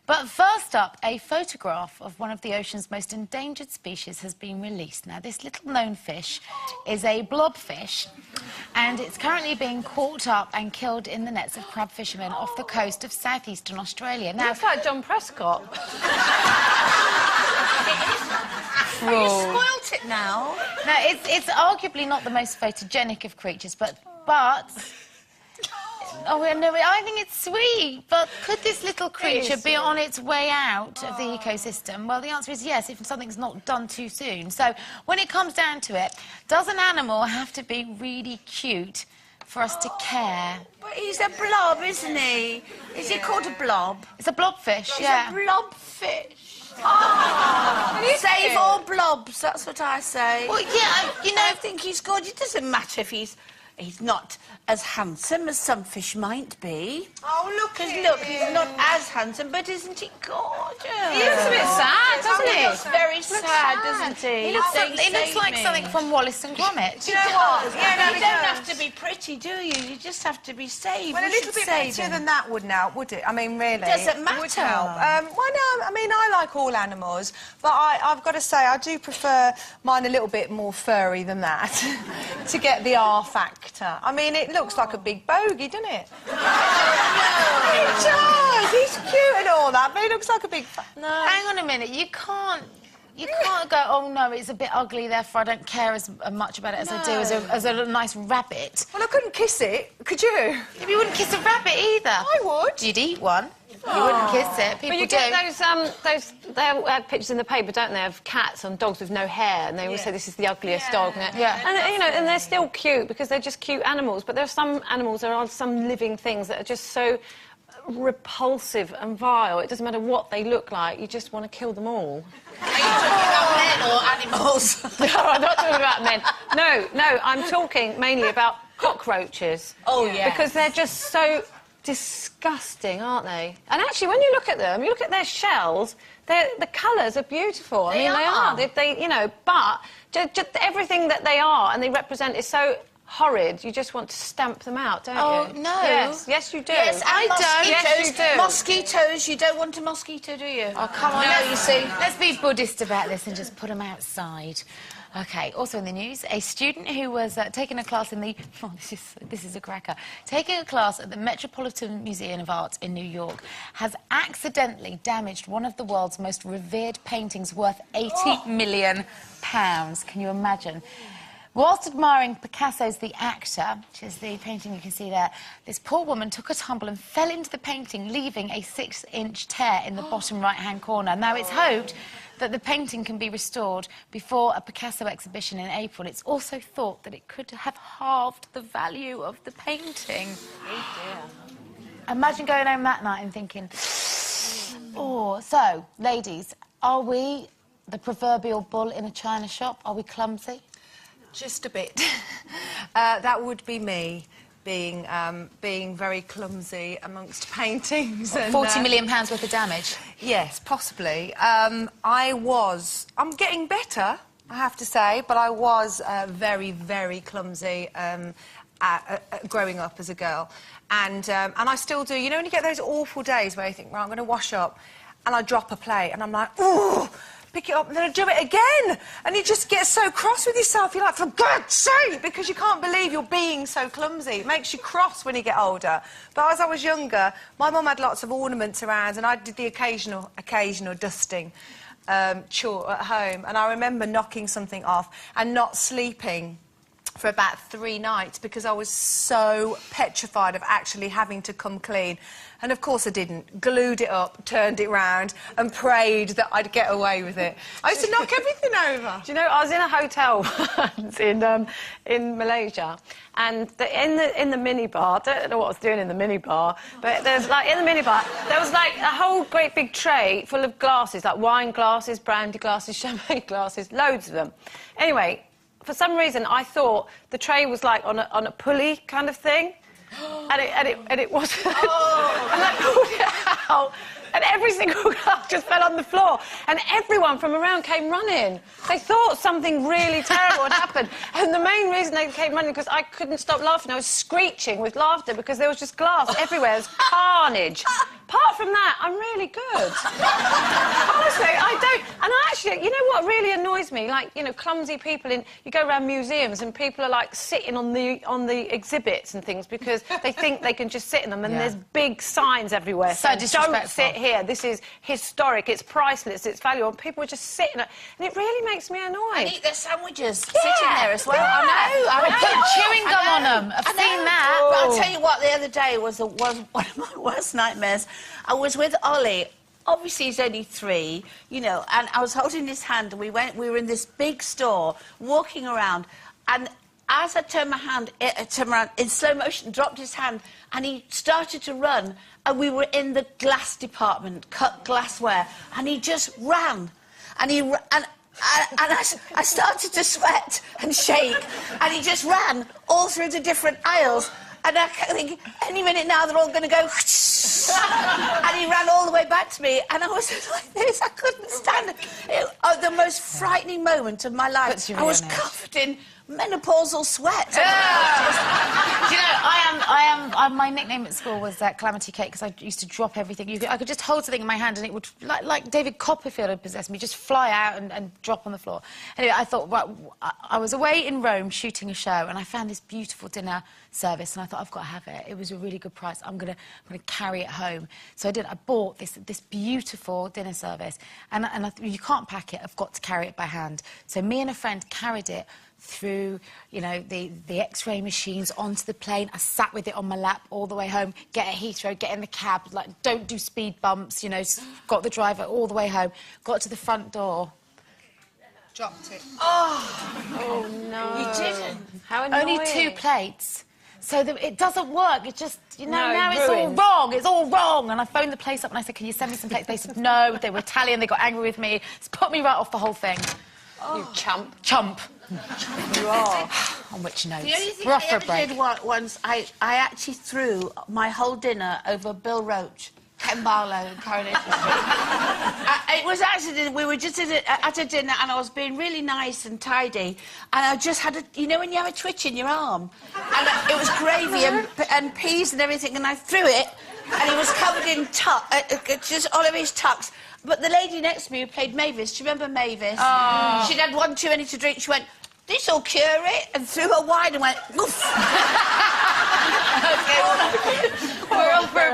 But first up, a photograph of one of the ocean's most endangered species has been released. Now, this little-known fish is a blobfish, and it's currently being caught up and killed in the nets of crab fishermen off the coast of southeastern Australia. Now, looks like John Prescott. Oh, you spoilt it now. Now, it's arguably not the most photogenic of creatures, but oh, no, I think it's sweet, but could this little creature be on its way out of the ecosystem? Well, the answer is yes, if something's not done too soon. So, when it comes down to it, does an animal have to be really cute for us to care? But he's a blob, isn't he? Is he called a blob? It's a blobfish, yeah. He's a blobfish. Oh, save all blobs, that's what I say. Well, yeah, you know, I think he's good. It doesn't matter if he's not as handsome as some fish might be. Oh, look, he's not as handsome, but isn't he gorgeous? He looks a bit sad, doesn't he? He looks very sad, doesn't he? He looks like something from Wallace and Gromit. Do you know what? Yeah, you don't have to be pretty, do you? You just have to be saved. Well, a little bit prettier than that wouldn't help, would it? I mean, really. It doesn't matter. It would help. Well, no, I mean, I like all animals, but I've got to say, I do prefer mine a little bit more furry than that, to get the R factor. I mean, it looks like a big bogey, doesn't it? It does! He's cute and all that, but he looks like a big... No. Hang on a minute, you can't go, oh, no, it's a bit ugly, therefore I don't care as much about it as I do as a nice rabbit. Well, I couldn't kiss it, could you? You wouldn't kiss a rabbit either. I would. You'd eat one. You wouldn't kiss it. People but you get those they have pictures in the paper, don't they, of cats and dogs with no hair, and they always say this is the ugliest dog. Yeah. And, you know, and they're still cute because they're just cute animals, but there are some animals, there are some living things that are just so repulsive and vile. It doesn't matter what they look like, you just want to kill them all. Are you talking about men or animals? No, I'm not talking about men. No, I'm talking mainly about cockroaches. Oh, yeah. Because they're just so disgusting, aren't they? And actually, when you look at them, you look at their shells, the colours are beautiful. I mean, they are. They, you know, but just everything that they are and they represent is so horrid, you just want to stamp them out, don't you? Oh, no. Yes, you do. Yes, I don't. Yes, you do. Mosquitoes, you don't want a mosquito, do you? Oh, come on. No, you see. Let's be Buddhist about this and just put them outside. OK, also in the news, a student who was taking a class in the... Oh, this is a cracker. Taking a class at the Metropolitan Museum of Art in New York has accidentally damaged one of the world's most revered paintings worth £80 million. Can you imagine? Whilst admiring Picasso's The Actor, which is the painting you can see there, this poor woman took a tumble and fell into the painting, leaving a 6-inch tear in the bottom right-hand corner. Now, it's hoped that the painting can be restored before a Picasso exhibition in April. It's also thought that it could have halved the value of the painting. Oh, dear. Imagine going home that night and thinking, oh, so, ladies, are we the proverbial bull in a china shop? Are we clumsy? Just a bit. That would be me, being very clumsy amongst paintings. And, £40 million worth of damage? Yes, possibly. I'm getting better, I have to say, but I was very, very clumsy growing up as a girl. And I still do. You know when you get those awful days where you think, right, I'm going to wash up, and I drop a plate, and I'm like, ooh, pick it up, and then I do it again. And you just get so cross with yourself. You're like, for God's sake, because you can't believe you're being so clumsy. It makes you cross when you get older. But as I was younger, my mum had lots of ornaments around, and I did the occasional dusting chore at home. And I remember knocking something off and not sleeping for about 3 nights because I was so petrified of actually having to come clean. And of course I didn't. Glued it up, turned it round and prayed that I'd get away with it. I used to knock everything over. Do you know, I was in a hotel once in Malaysia, and in the minibar, I don't know what I was doing in the minibar, but there's like, in the minibar, there was like a whole great big tray full of glasses, like wine glasses, brandy glasses, champagne glasses, loads of them. Anyway, for some reason, I thought the tray was like on a pulley kind of thing, and it wasn't. Oh. And I pulled it out, and every single glass just fell on the floor. And everyone from around came running. They thought something really terrible had happened. And the main reason they came running because I couldn't stop laughing. I was screeching with laughter because there was just glass everywhere. It was carnage. Apart from that, I'm really good. Honestly, I don't... And I actually... You know what really annoys me? Like, you know, clumsy people in... You go around museums and people are, like, sitting on the exhibits and things because they think they can just sit in them and there's big signs everywhere. So disrespectful. Don't sit here. This is historic. It's priceless. It's valuable. And people are just sitting... And it really makes me annoyed. And eat their sandwiches sitting there as well. Yeah. I know. Put chewing gum on them. I've seen that. But I'll tell you what, the other day was one of my worst nightmares. I was with Ollie. Obviously, he's only 3, you know, and I was holding his hand, and we were in this big store, walking around, and as I turned around in slow motion, dropped his hand, and he started to run, and we were in the glass department, cut glassware, and he just ran, and I started to sweat and shake, and he just ran all through the different aisles. And I think, any minute now, they're all going to go... And he ran all the way back to me, and I was like this. I couldn't stand it. The most frightening moment of my life. I was covered in menopausal sweat. Do you know, my nickname at school was Calamity Cake because I used to drop everything. I could just hold something in my hand and it would, like David Copperfield had possessed me, just fly out and drop on the floor. Anyway, I thought, well, I was away in Rome shooting a show and I found this beautiful dinner service and I thought, I've got to have it. It was a really good price. I'm gonna carry it home. So I did. I bought this beautiful dinner service and you can't pack it. I've got to carry it by hand. So me and a friend carried it through, you know, the X-ray machines onto the plane. I sat with it on my lap all the way home, get at Heathrow, get in the cab, like, don't do speed bumps, you know, got the driver all the way home, got to the front door. Dropped it. Oh, no. You didn't? How annoying. Only 2 plates. So it doesn't work. It just, you know, No, now it's all ruined. wrong. It's all wrong. And I phoned the place up and I said, can you send me some plates? They said, no. They were Italian. They got angry with me. It's put me right off the whole thing. You chump. Chump. You are. On which note? The only thing We're off I for a ever break. did once, I actually threw my whole dinner over Bill Roach, Ken Barlow and Coronation Street. It was actually, we were just at a dinner and I was being really nice and tidy and I just had you know when you have a twitch in your arm? And it was gravy and peas and everything and I threw it and he was covered in just all of his tucks. But the lady next to me who played Mavis, do you remember Mavis? Oh. She'd had one too many to drink. She went, this'll cure it, and threw her wine and went, oof. Okay, we're off for a break.